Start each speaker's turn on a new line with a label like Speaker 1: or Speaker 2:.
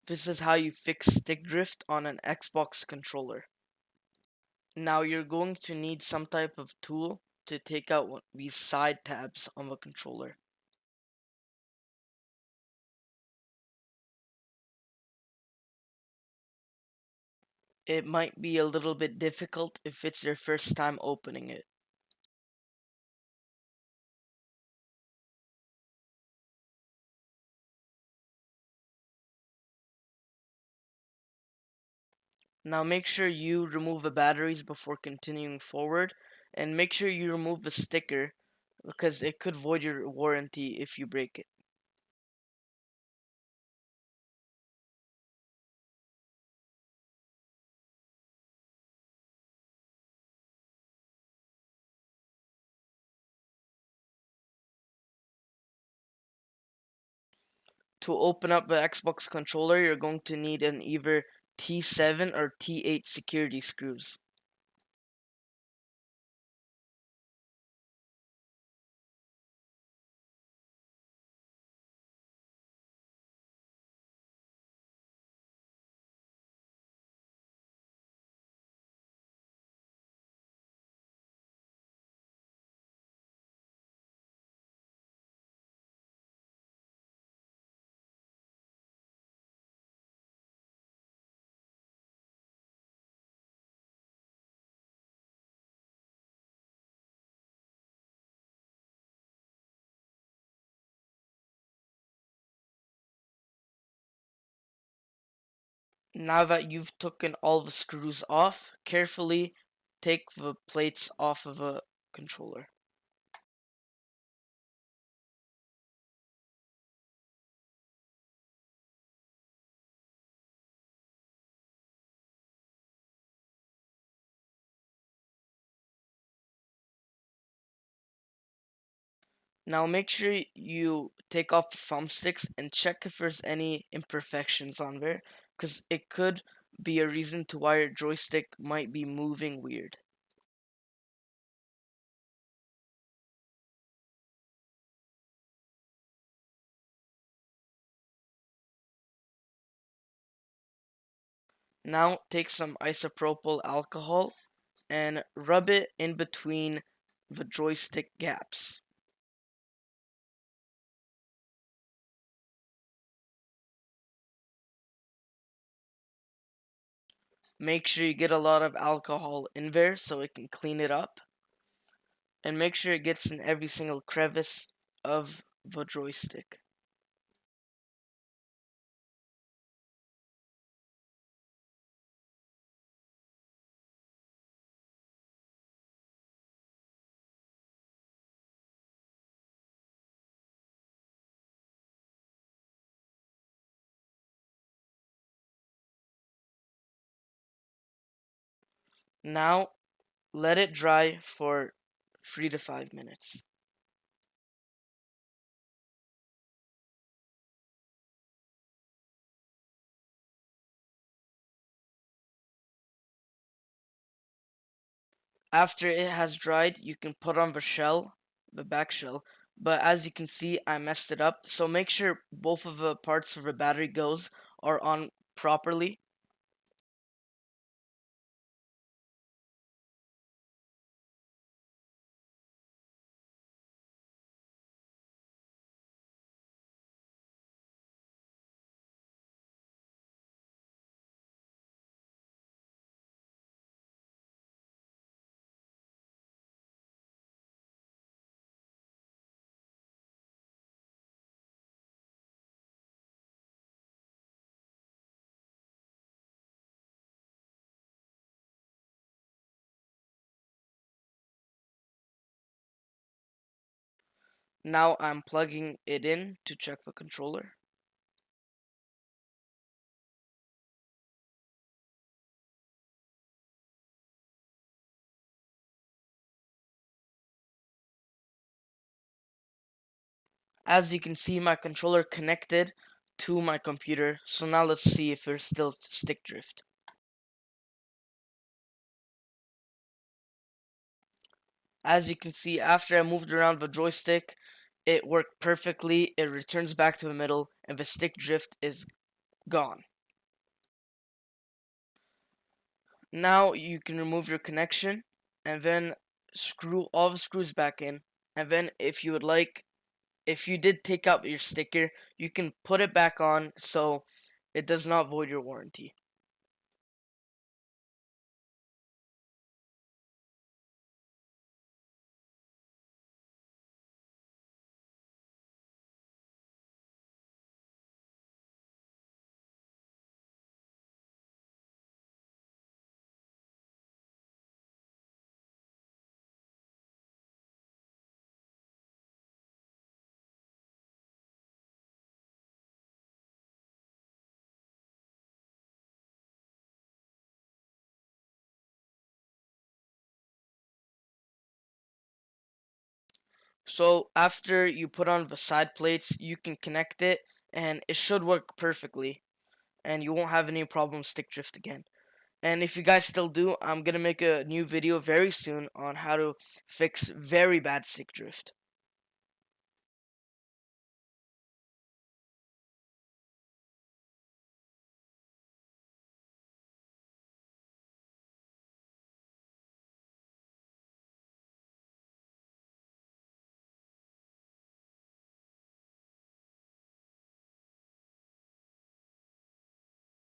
Speaker 1: This is how you fix stick drift on an Xbox controller. Now you're going to need some type of tool to take out these side tabs on the controller. It might be a little bit difficult if it's your first time opening it. Now make sure you remove the batteries before continuing forward, and make sure you remove the sticker because it could void your warranty if you break it. To open up the Xbox controller, you're going to need an either T7 or T8 security screws. Now that you've taken all the screws off, carefully take the plates off of the controller. Now make sure you take off the thumbsticks and check if there's any imperfections on there, because it could be a reason to why your joystick might be moving weird. Now take some isopropyl alcohol and rub it in between the joystick gaps. Make sure you get a lot of alcohol in there so it can clean it up. And make sure it gets in every single crevice of the joystick. Now let it dry for 3 to 5 minutes. After it has dried, you can put on the shell, the back shell, but as you can see, I messed it up. So make sure both of the parts of the battery goes are on properly. Now I'm plugging it in to check the controller. As you can see, my controller connected to my computer. So now let's see if there's still stick drift. As you can see, after I moved around the joystick, it worked perfectly. It returns back to the middle and the stick drift is gone. Now you can remove your connection and then screw all the screws back in. And then if you would like, if you did take out your sticker, you can put it back on so it does not void your warranty. So after you put on the side plates, you can connect it and it should work perfectly and you won't have any problem stick drift again. And if you guys still do, I'm gonna make a new video very soon on how to fix very bad stick drift.